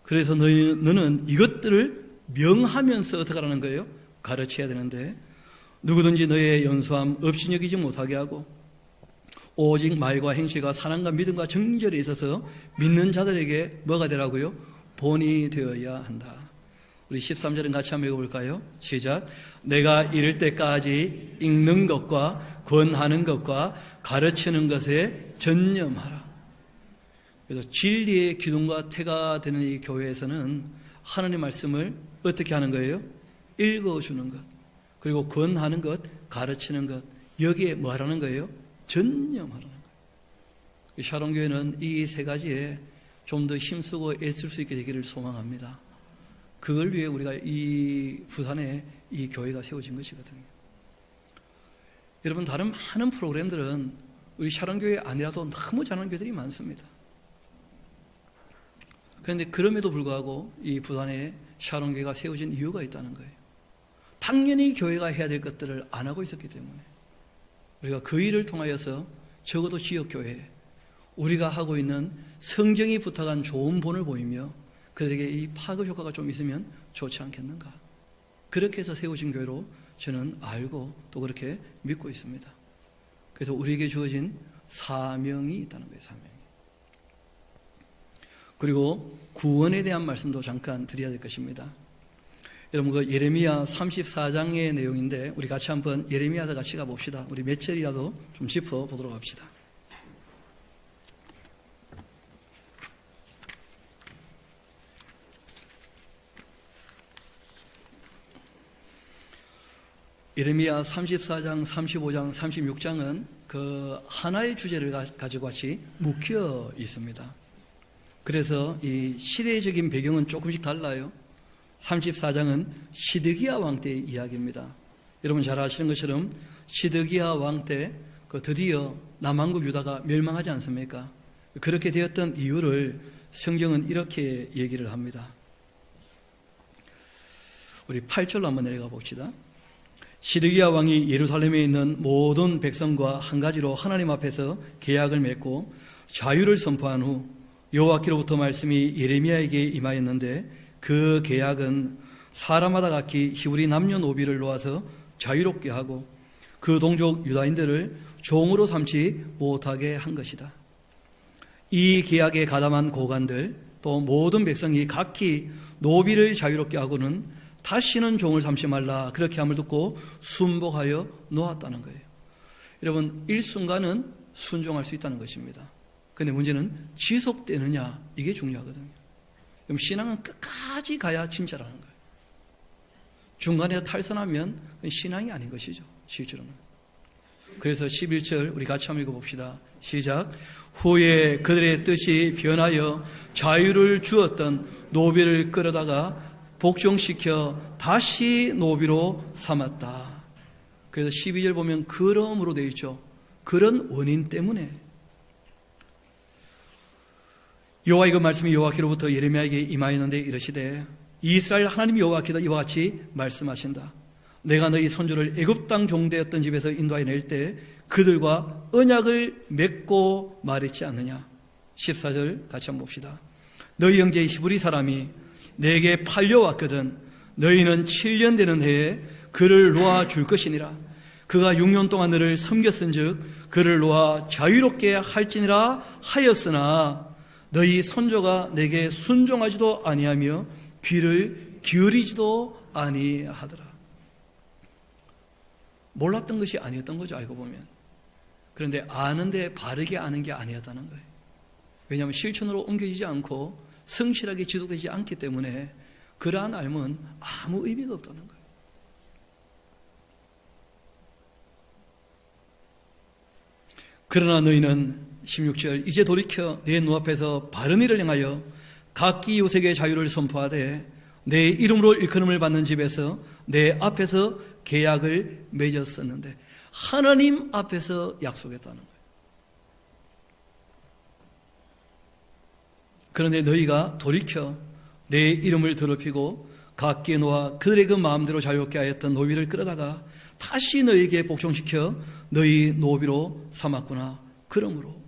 그래서 너는 이것들을 명하면서 어떻게 하라는 거예요? 가르쳐야 되는데, 누구든지 너의 연수함 없이 여기지 못하게 하고 오직 말과 행실과 사랑과 믿음과 정절에 있어서 믿는 자들에게 뭐가 되라고요? 본이 되어야 한다. 우리 13절은 같이 한번 읽어볼까요? 시작. 내가 이를 때까지 읽는 것과 권하는 것과 가르치는 것에 전념하라. 그래서 진리의 기둥과 태가 되는 이 교회에서는 하나님의 말씀을 어떻게 하는 거예요? 읽어주는 것, 그리고 권하는 것, 가르치는 것, 여기에 뭐 하라는 거예요? 전념하라는 거예요. 샤론교회는 이 세 가지에 좀 더 힘쓰고 애쓸 수 있게 되기를 소망합니다. 그걸 위해 우리가 이 부산에 이 교회가 세워진 것이거든요. 여러분, 다른 많은 프로그램들은 우리 샤론교회 아니라도 너무 잘하는 교회들이 많습니다. 그런데 그럼에도 불구하고 이 부산에 샤론교회가 세워진 이유가 있다는 거예요. 당연히 교회가 해야 될 것들을 안 하고 있었기 때문에 우리가 그 일을 통하여서 적어도 지역교회, 우리가 하고 있는 성경이 부탁한 좋은 본을 보이며 그들에게 이 파급 효과가 좀 있으면 좋지 않겠는가. 그렇게 해서 세워진 교회로 저는 알고 또 그렇게 믿고 있습니다. 그래서 우리에게 주어진 사명이 있다는 거예요. 사명이. 그리고 구원에 대한 말씀도 잠깐 드려야 될 것입니다. 여러분, 그 예레미야 34장의 내용인데 우리 같이 한번 예레미야서 같이 가봅시다. 우리 몇 절이라도 좀 짚어보도록 합시다. 예레미야 34장, 35장, 36장은 그 하나의 주제를 가지고 같이 묶여 있습니다. 그래서 이 시대적인 배경은 조금씩 달라요. 34장은 시드기야 왕 때의 이야기입니다. 여러분 잘 아시는 것처럼 시드기야 왕 때 드디어 남한국 유다가 멸망하지 않습니까? 그렇게 되었던 이유를 성경은 이렇게 얘기를 합니다. 우리 8절로 한번 내려가 봅시다. 시드기야 왕이 예루살렘에 있는 모든 백성과 한 가지로 하나님 앞에서 계약을 맺고 자유를 선포한 후 여호와께로부터 말씀이 예레미야에게 임하였는데, 그 계약은 사람마다 각기 히브리 남녀노비를 놓아서 자유롭게 하고 그 동족 유다인들을 종으로 삼지 못하게 한 것이다. 이 계약에 가담한 고관들 또 모든 백성이 각기 노비를 자유롭게 하고는 다시는 종을 삼지 말라, 그렇게 함을 듣고 순복하여 놓았다는 거예요. 여러분, 일순간은 순종할 수 있다는 것입니다. 그런데 문제는 지속되느냐, 이게 중요하거든요. 그럼 신앙은 끝까지 가야 진짜라는 거예요. 중간에 탈선하면 신앙이 아닌 것이죠, 실제로는. 그래서 11절 우리 같이 한번 읽어봅시다. 시작. 후에 그들의 뜻이 변하여 자유를 주었던 노비를 끌어다가 복종시켜 다시 노비로 삼았다. 그래서 12절 보면 그러므로 되어 있죠. 그런 원인 때문에. 여호와의 그 말씀이 여호와께로부터 예레미야에게 임하였는데 이르시되, 이스라엘 하나님 여호와께서 이와 같이 말씀하신다. 내가 너희 손주를 애굽 땅 종되었던 집에서 인도하여 낼 때 그들과 언약을 맺고 말했지 않느냐. 14절 같이 한번 봅시다. 너희 형제 히브리 사람이 내게 팔려왔거든 너희는 7년 되는 해에 그를 놓아줄 것이니라. 그가 6년 동안 너를 섬겼은즉 그를 놓아 자유롭게 할지니라 하였으나 너희 손조가 내게 순종하지도 아니하며 귀를 기울이지도 아니하더라. 몰랐던 것이 아니었던 거죠, 알고 보면. 그런데 아는데 바르게 아는 게 아니었다는 거예요. 왜냐하면 실천으로 옮겨지지 않고 성실하게 지속되지 않기 때문에 그러한 알면 아무 의미가 없다는 거예요. 그러나 너희는 16절 이제 돌이켜 내 눈앞에서 바른 일을 행하여 각기 이웃에게 자유를 선포하되 내 이름으로 일컬음을 받는 집에서 내 앞에서 계약을 맺었었는데, 하나님 앞에서 약속했다는 거예요. 그런데 너희가 돌이켜 내 이름을 더럽히고 각기 놓아 그들의 그 마음대로 자유롭게 하였던 노비를 끌어다가 다시 너희에게 복종시켜 너희 노비로 삼았구나. 그러므로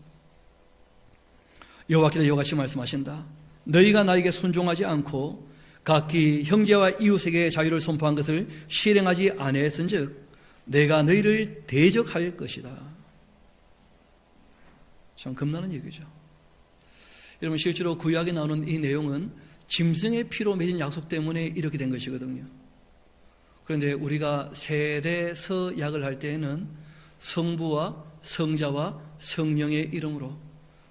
여호와께서 이와 같이 말씀하신다. 너희가 나에게 순종하지 않고 각기 형제와 이웃에게 자유를 선포한 것을 실행하지 아니했은즉 내가 너희를 대적할 것이다. 참 겁나는 얘기죠. 여러분, 실제로 구약에 나오는 이 내용은 짐승의 피로 맺은 약속 때문에 이렇게 된 것이거든요. 그런데 우리가 세례서약을 할 때에는 성부와 성자와 성령의 이름으로,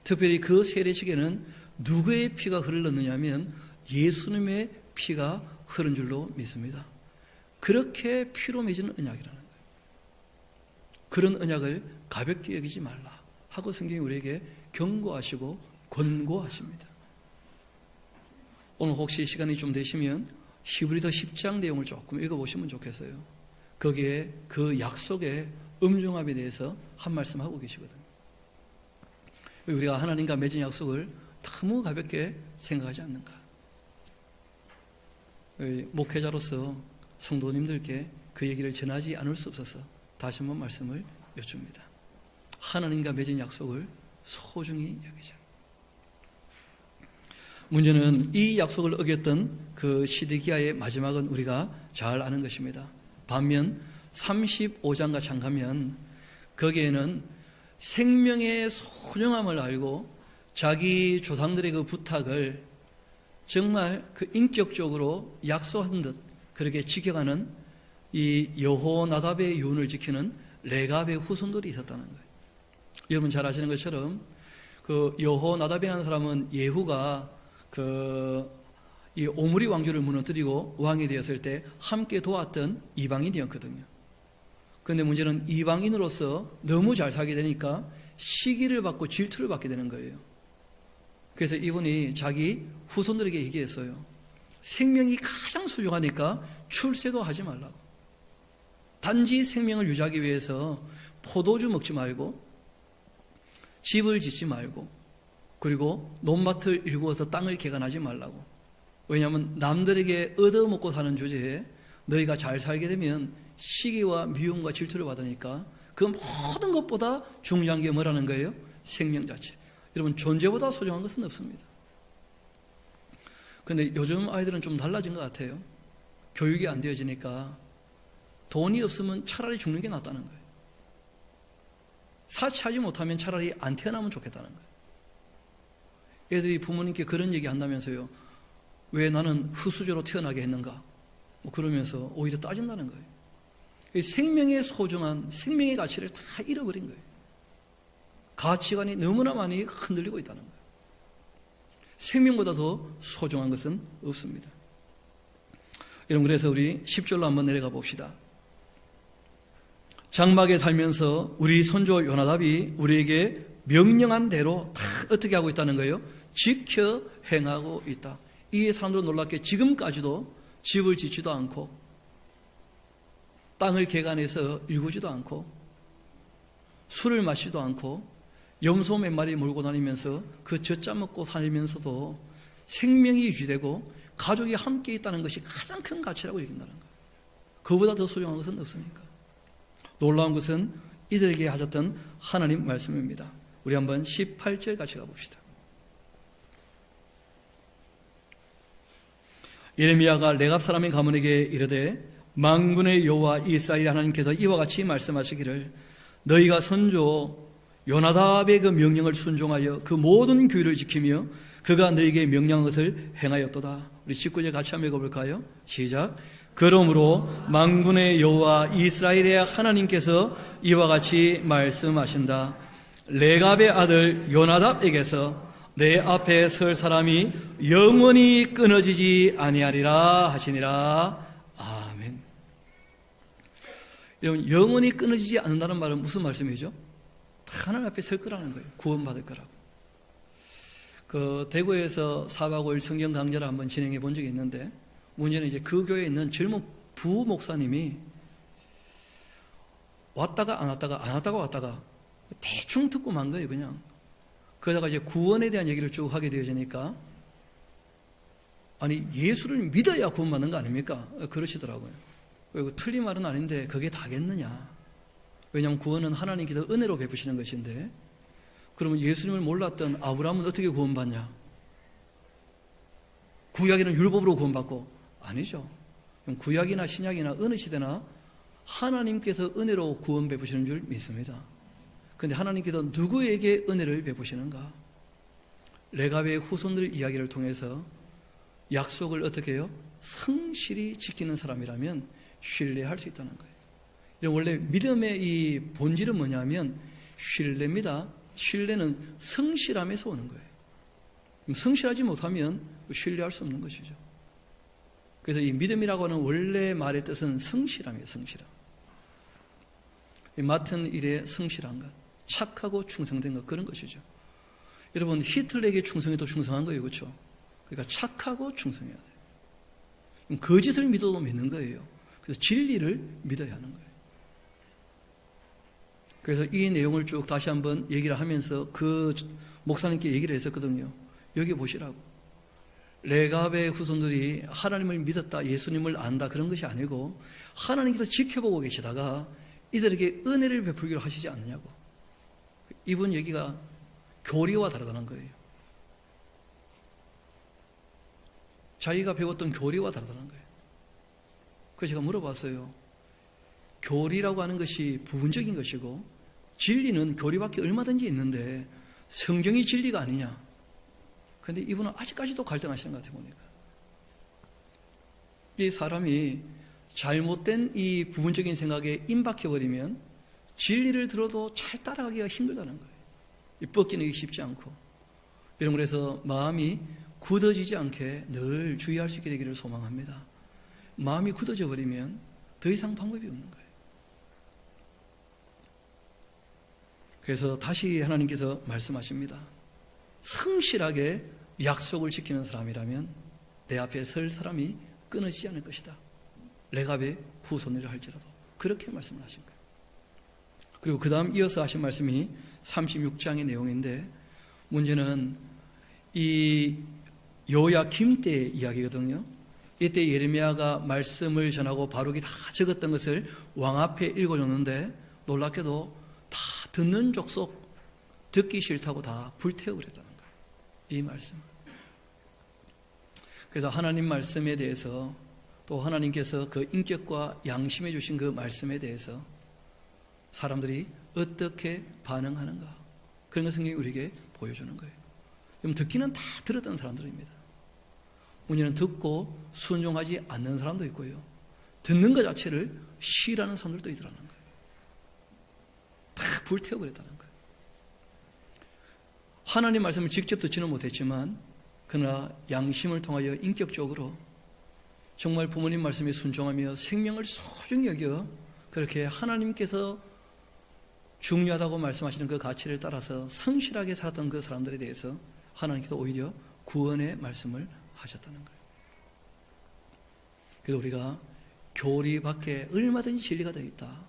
특별히 그 세례식에는 누구의 피가 흘렀느냐면 예수님의 피가 흐른 줄로 믿습니다. 그렇게 피로 맺은 언약이라는 거예요. 그런 언약을 가볍게 여기지 말라 하고 성경이 우리에게 경고하시고 권고하십니다. 오늘 혹시 시간이 좀 되시면 히브리서 10장 내용을 조금 읽어보시면 좋겠어요. 거기에 그 약속의 엄중함에 대해서 한 말씀 하고 계시거든요. 우리가 하나님과 맺은 약속을 너무 가볍게 생각하지 않는가. 목회자로서 성도님들께 그 얘기를 전하지 않을 수 없어서 다시 한번 말씀을 여쭙니다. 하나님과 맺은 약속을 소중히 여기자. 문제는 이 약속을 어겼던 그 시드기야의 마지막은 우리가 잘 아는 것입니다. 반면 35장 같이 가면 거기에는 생명의 소중함을 알고 자기 조상들의 그 부탁을 정말 그 인격적으로 약속한 듯 그렇게 지켜가는 이 여호나답의 유언을 지키는 레갑의 후손들이 있었다는 거예요. 여러분 잘 아시는 것처럼 그 여호나답이라는 사람은 예후가 이 오므리 왕조를 무너뜨리고 왕이 되었을 때 함께 도왔던 이방인이었거든요. 그런데 문제는 이방인으로서 너무 잘 살게 되니까 시기를 받고 질투를 받게 되는 거예요. 그래서 이분이 자기 후손들에게 얘기했어요. 생명이 가장 소중하니까 출세도 하지 말라고. 단지 생명을 유지하기 위해서 포도주 먹지 말고 집을 짓지 말고 그리고 논밭을 일구어서 땅을 개간하지 말라고. 왜냐하면 남들에게 얻어먹고 사는 주제에 너희가 잘 살게 되면 시기와 미움과 질투를 받으니까 그 모든 것보다 중요한 게 뭐라는 거예요? 생명 자체. 여러분, 존재보다 소중한 것은 없습니다. 그런데 요즘 아이들은 좀 달라진 것 같아요. 교육이 안 되어지니까 돈이 없으면 차라리 죽는 게 낫다는 거예요. 사치하지 못하면 차라리 안 태어나면 좋겠다는 거예요. 애들이 부모님께 그런 얘기 한다면서요. 왜 나는 흙수저로 태어나게 했는가? 뭐 그러면서 오히려 따진다는 거예요. 생명의 소중한 생명의 가치를 다 잃어버린 거예요. 가치관이 너무나 많이 흔들리고 있다는 거예요. 생명보다 더 소중한 것은 없습니다. 여러분, 그래서 우리 10절로 한번 내려가 봅시다. 장막에 살면서 우리 손주 요나답이 우리에게 명령한 대로 다 어떻게 하고 있다는 거예요? 지켜 행하고 있다. 이 사람들은 놀랍게 지금까지도 집을 짓지도 않고 땅을 개간해서 일구지도 않고 술을 마시지도 않고 염소 몇 마리 몰고 다니면서 그 젖자 먹고 살면서도 생명이 유지되고 가족이 함께 있다는 것이 가장 큰 가치라고 여긴다는 거예요. 그보다 더 소중한 것은 없으니까. 놀라운 것은 이들에게 하셨던 하나님 말씀입니다. 우리 한번 18절 같이 가봅시다. 예레미야가 레갑 사람의 가문에게 이르되 만군의 여호와 이스라엘 하나님께서 이와 같이 말씀하시기를 너희가 선조 요나답의 그 명령을 순종하여 그 모든 규율을 지키며 그가 너희에게 명령한 것을 행하였도다. 우리 19절 같이 한번 읽어볼까요? 시작. 그러므로 만군의 여호와 이스라엘의 하나님께서 이와 같이 말씀하신다. 레갑의 아들 요나답에게서 내 앞에 설 사람이 영원히 끊어지지 아니하리라 하시니라. 아멘. 여러분, 영원히 끊어지지 않는다는 말은 무슨 말씀이죠? 하나님 앞에 설 거라는 거예요. 구원받을 거라고. 대구에서 4박 5일 성경 강좌를 한번 진행해 본 적이 있는데, 문제는 이제 그 교회에 있는 젊은 부목사님이 왔다가 안 왔다가 안 왔다가 왔다가 대충 듣고 만 거예요, 그냥. 그러다가 이제 구원에 대한 얘기를 쭉 하게 되어지니까, 아니, 예수를 믿어야 구원받는 거 아닙니까? 그러시더라고요. 그리고 틀린 말은 아닌데, 그게 다겠느냐? 왜냐하면 구원은 하나님께서 은혜로 베푸시는 것인데, 그러면 예수님을 몰랐던 아브라함은 어떻게 구원받냐? 구약에는 율법으로 구원받고, 아니죠. 구약이나 신약이나 어느 시대나 하나님께서 은혜로 구원 베푸시는 줄 믿습니다. 그런데 하나님께서 누구에게 은혜를 베푸시는가? 레갑의 후손들 이야기를 통해서 약속을 어떻게 해요? 성실히 지키는 사람이라면 신뢰할 수 있다는 거예요. 원래 믿음의 이 본질은 뭐냐면 신뢰입니다. 신뢰는 성실함에서 오는 거예요. 성실하지 못하면 신뢰할 수 없는 것이죠. 그래서 이 믿음이라고 하는 원래 말의 뜻은 성실함이에요. 성실함. 맡은 일에 성실한 것, 착하고 충성된 것, 그런 것이죠. 여러분, 히틀러에게 충성해도 충성한 거예요. 그렇죠? 그러니까 착하고 충성해야 돼요. 거짓을 믿어도 믿는 거예요. 그래서 진리를 믿어야 하는 거예요. 그래서 이 내용을 쭉 다시 한번 얘기를 하면서 그 목사님께 얘기를 했었거든요. 여기 보시라고. 레갑의 후손들이 하나님을 믿었다, 예수님을 안다, 그런 것이 아니고 하나님께서 지켜보고 계시다가 이들에게 은혜를 베풀기로 하시지 않느냐고. 이분 얘기가 교리와 다르다는 거예요. 자기가 배웠던 교리와 다르다는 거예요. 그래서 제가 물어봤어요. 교리라고 하는 것이 부분적인 것이고 진리는 교리밖에 얼마든지 있는데 성경이 진리가 아니냐. 그런데 이분은 아직까지도 갈등하시는 것 같아요. 보니까 이 사람이 잘못된 이 부분적인 생각에 임박해버리면 진리를 들어도 잘 따라가기가 힘들다는 거예요. 뻗기는 쉽지 않고. 여러분, 그래서 마음이 굳어지지 않게 늘 주의할 수 있게 되기를 소망합니다. 마음이 굳어져 버리면 더 이상 방법이 없는 거예요. 그래서 다시 하나님께서 말씀하십니다. 성실하게 약속을 지키는 사람이라면 내 앞에 설 사람이 끊어지지 않을 것이다. 레갑의 후손이라 할지라도. 그렇게 말씀을 하신 거예요. 그리고 그 다음 이어서 하신 말씀이 36장의 내용인데, 문제는 이 요야김 때의 이야기거든요. 이때 예레미야가 말씀을 전하고 바룩이 다 적었던 것을 왕 앞에 읽어줬는데 놀랍게도 다 듣는 족속 듣기 싫다고 다 불태워버렸다는 거예요. 이 말씀. 그래서 하나님 말씀에 대해서 또 하나님께서 그 인격과 양심해 주신 그 말씀에 대해서 사람들이 어떻게 반응하는가, 그런 걸 성경이 우리에게 보여주는 거예요. 그럼 듣기는 다 들었던 사람들입니다. 문제는 듣고 순종하지 않는 사람도 있고요, 듣는 것 자체를 싫어하는 사람들도 있더라는 거예요. 다 불태워버렸다는 거예요. 하나님 말씀을 직접 듣지는 못했지만 그러나 양심을 통하여 인격적으로 정말 부모님 말씀에 순종하며 생명을 소중히 여겨 그렇게 하나님께서 중요하다고 말씀하시는 그 가치를 따라서 성실하게 살았던 그 사람들에 대해서 하나님께서 오히려 구원의 말씀을 하셨다는 거예요. 그래서 우리가 교리 밖에 얼마든지 진리가 되어 있다.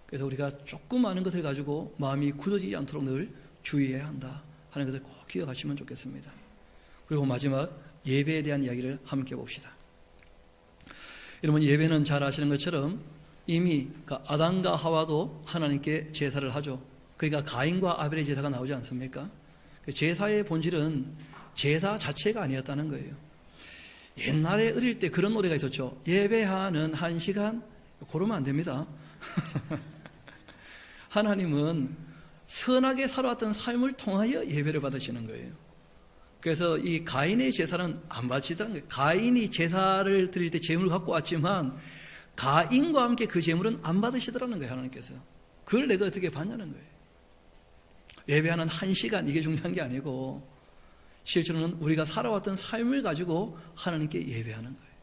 그래서 우리가 조금 아는 것을 가지고 마음이 굳어지지 않도록 늘 주의해야 한다 하는 것을 꼭 기억하시면 좋겠습니다. 그리고 마지막 예배에 대한 이야기를 함께 봅시다. 여러분, 예배는 잘 아시는 것처럼 이미 아담과 하와도 하나님께 제사를 하죠. 그러니까 가인과 아벨의 제사가 나오지 않습니까? 제사의 본질은 제사 자체가 아니었다는 거예요. 옛날에 어릴 때 그런 노래가 있었죠. 예배하는 1시간, 그러면 안 됩니다. 하나님은 선하게 살아왔던 삶을 통하여 예배를 받으시는 거예요. 그래서 이 가인의 제사는 안 바치더라는 거예요. 가인이 제사를 드릴 때 제물을 갖고 왔지만 가인과 함께 그 제물은 안 받으시더라는 거예요. 하나님께서. 그걸 내가 어떻게 받냐는 거예요. 예배하는 1시간, 이게 중요한 게 아니고 실제로는 우리가 살아왔던 삶을 가지고 하나님께 예배하는 거예요.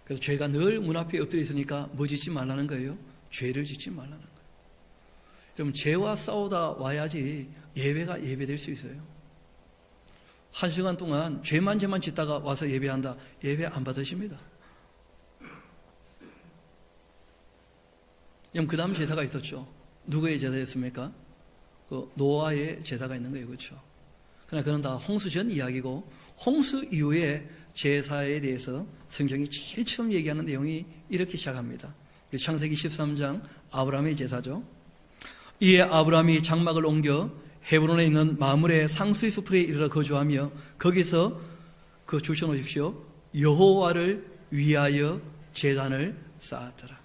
그래서 죄가 늘 문 앞에 엎드려 있으니까 뭐 짓지 말라는 거예요? 죄를 짓지 말라는 거예요. 여러분, 죄와 싸우다 와야지 예배가 예배될 수 있어요. 1시간 동안 죄만 짓다가 와서 예배한다, 예배 안 받으십니다. 그 다음 제사가 있었죠. 누구의 제사였습니까? 그 노아의 제사가 있는 거예요. 그렇죠? 그러나 그건 다 홍수 전 이야기고, 홍수 이후에 제사에 대해서 성경이 제일 처음 얘기하는 내용이 이렇게 시작합니다. 창세기 13장 아브라함의 제사죠. 이에 아브라함이 장막을 옮겨 헤브론에 있는 마므레 상수의 숲에 이르러 거주하며 거기서 그 줄쳐 놓으십시오. 여호와를 위하여 제단을 쌓았더라.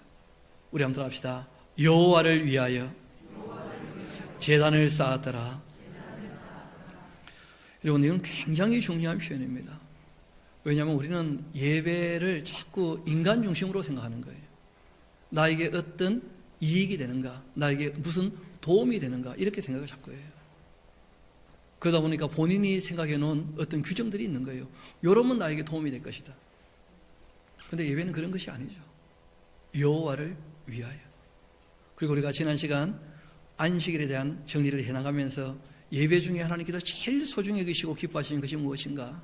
우리 한번 합시다. 여호와를 위하여 제단을 쌓았더라. 여러분, 이건 굉장히 중요한 표현입니다. 왜냐하면 우리는 예배를 자꾸 인간 중심으로 생각하는 거예요. 나에게 어떤 이익이 되는가, 나에게 무슨 도움이 되는가, 이렇게 생각을 자꾸 해요. 그러다 보니까 본인이 생각해 놓은 어떤 규정들이 있는 거예요. 이러면 나에게 도움이 될 것이다. 그런데 예배는 그런 것이 아니죠. 여호와를 위하여. 그리고 우리가 지난 시간 안식일에 대한 정리를 해나가면서 예배 중에 하나님께서 제일 소중히 여기시고 기뻐하시는 것이 무엇인가?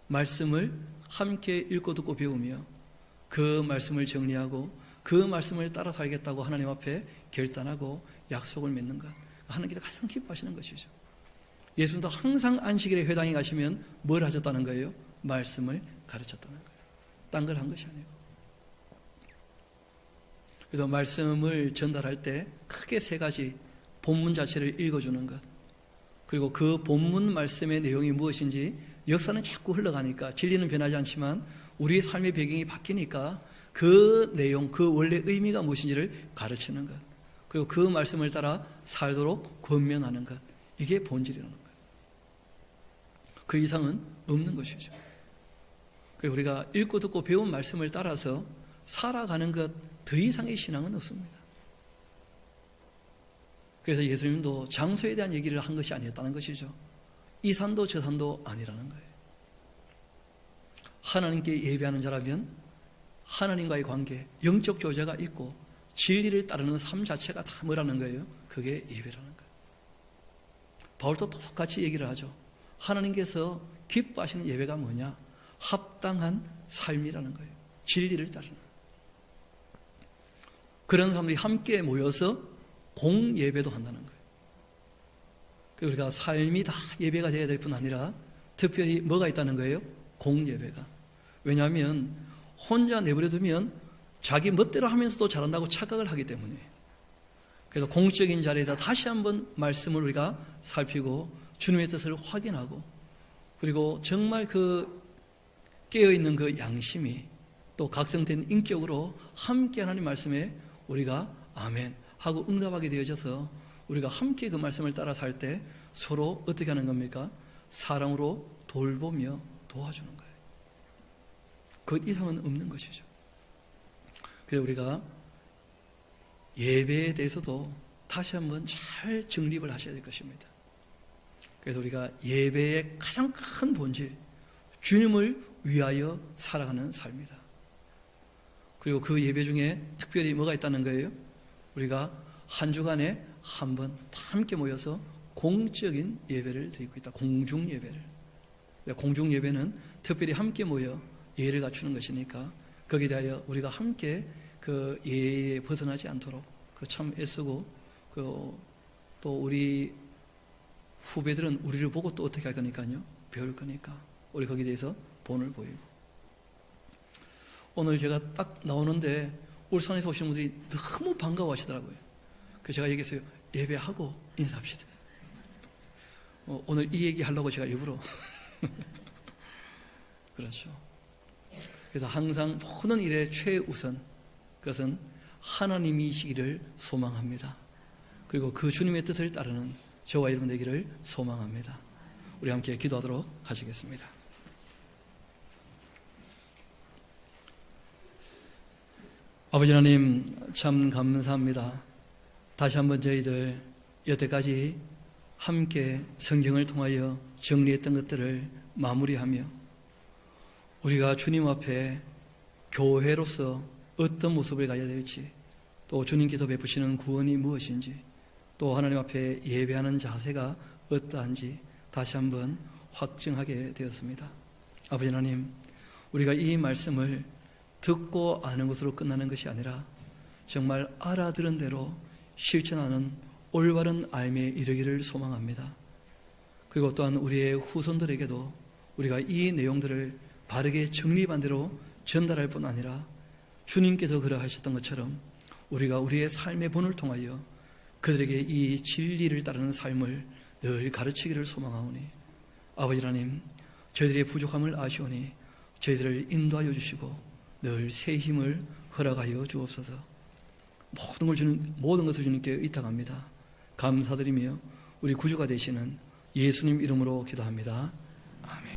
말씀을 함께 읽고 듣고 배우며 그 말씀을 정리하고 그 말씀을 따라 살겠다고 하나님 앞에 결단하고 약속을 맺는 것, 하나님께서 가장 기뻐하시는 것이죠. 예수님도 항상 안식일에 회당에 가시면 뭘 하셨다는 거예요? 말씀을 가르쳤다는 거예요. 딴 걸 한 것이 아니고. 그래서 말씀을 전달할 때 크게 3가지, 본문 자체를 읽어주는 것, 그리고 그 본문 말씀의 내용이 무엇인지, 역사는 자꾸 흘러가니까 진리는 변하지 않지만 우리의 삶의 배경이 바뀌니까 그 내용, 그 원래 의미가 무엇인지를 가르치는 것, 그리고 그 말씀을 따라 살도록 권면하는 것, 이게 본질이라는 거예요. 그 이상은 없는 것이죠. 그리고 우리가 읽고 듣고 배운 말씀을 따라서 살아가는 것, 더 이상의 신앙은 없습니다. 그래서 예수님도 장소에 대한 얘기를 한 것이 아니었다는 것이죠. 이 산도 저 산도 아니라는 거예요. 하나님께 예배하는 자라면 하나님과의 관계, 영적 교제가 있고 진리를 따르는 삶 자체가 다 뭐라는 거예요? 그게 예배라는 거예요. 바울도 똑같이 얘기를 하죠. 하나님께서 기뻐하시는 예배가 뭐냐? 합당한 삶이라는 거예요. 진리를 따르는. 그런 사람들이 함께 모여서 공예배도 한다는 거예요. 우리가 삶이 다 예배가 되어야 될 뿐 아니라 특별히 뭐가 있다는 거예요? 공예배가. 왜냐하면 혼자 내버려두면 자기 멋대로 하면서도 잘한다고 착각을 하기 때문에. 그래서 공적인 자리에다 다시 한번 말씀을 우리가 살피고 주님의 뜻을 확인하고, 그리고 정말 그 깨어있는 그 양심이 또 각성된 인격으로 함께 하나님 말씀에 우리가 아멘 하고 응답하게 되어져서 우리가 함께 그 말씀을 따라 살 때 서로 어떻게 하는 겁니까? 사랑으로 돌보며 도와주는 거예요. 그 이상은 없는 것이죠. 그래서 우리가 예배에 대해서도 다시 한번 잘 정립을 하셔야 될 것입니다. 그래서 우리가 예배의 가장 큰 본질, 주님을 위하여 살아가는 삶이다. 그리고 그 예배 중에 특별히 뭐가 있다는 거예요? 우리가 한 주간에 한 번 함께 모여서 공적인 예배를 드리고 있다. 공중 예배를. 공중 예배는 특별히 함께 모여 예를 갖추는 것이니까 거기에 대하여 우리가 함께 그 예에 벗어나지 않도록 그 참 애쓰고 또 우리 후배들은 우리를 보고 또 어떻게 할 거니까요? 배울 거니까 우리 거기에 대해서 본을 보이고. 오늘 제가 딱 나오는데 울산에서 오신 분들이 너무 반가워하시더라고요. 그래서 제가 얘기했어요. 예배하고 인사합시다. 오늘 이 얘기 하려고 제가 일부러 그렇죠. 그래서 항상 모든 일의 최우선, 그것은 하나님이시기를 소망합니다. 그리고 그 주님의 뜻을 따르는 저와 여러분 되기를 소망합니다. 우리 함께 기도하도록 하시겠습니다. 아버지 하나님, 참 감사합니다. 다시 한번 저희들 여태까지 함께 성경을 통하여 정리했던 것들을 마무리하며 우리가 주님 앞에 교회로서 어떤 모습을 가져야 될지, 또 주님께서 베푸시는 구원이 무엇인지, 또 하나님 앞에 예배하는 자세가 어떠한지 다시 한번 확증하게 되었습니다. 아버지 하나님, 우리가 이 말씀을 듣고 아는 것으로 끝나는 것이 아니라 정말 알아들은 대로 실천하는 올바른 알미에 이르기를 소망합니다. 그리고 또한 우리의 후손들에게도 우리가 이 내용들을 바르게 정립한 대로 전달할 뿐 아니라 주님께서 그러하셨던 것처럼 우리가 우리의 삶의 본을 통하여 그들에게 이 진리를 따르는 삶을 늘 가르치기를 소망하오니, 아버지 하나님, 저희들의 부족함을 아시오니 저희들을 인도하여 주시고 늘 새 힘을 허락하여 주옵소서. 모든 것을 주님께 의탁합니다. 감사드리며 우리 구주가 되시는 예수님 이름으로 기도합니다. 아멘.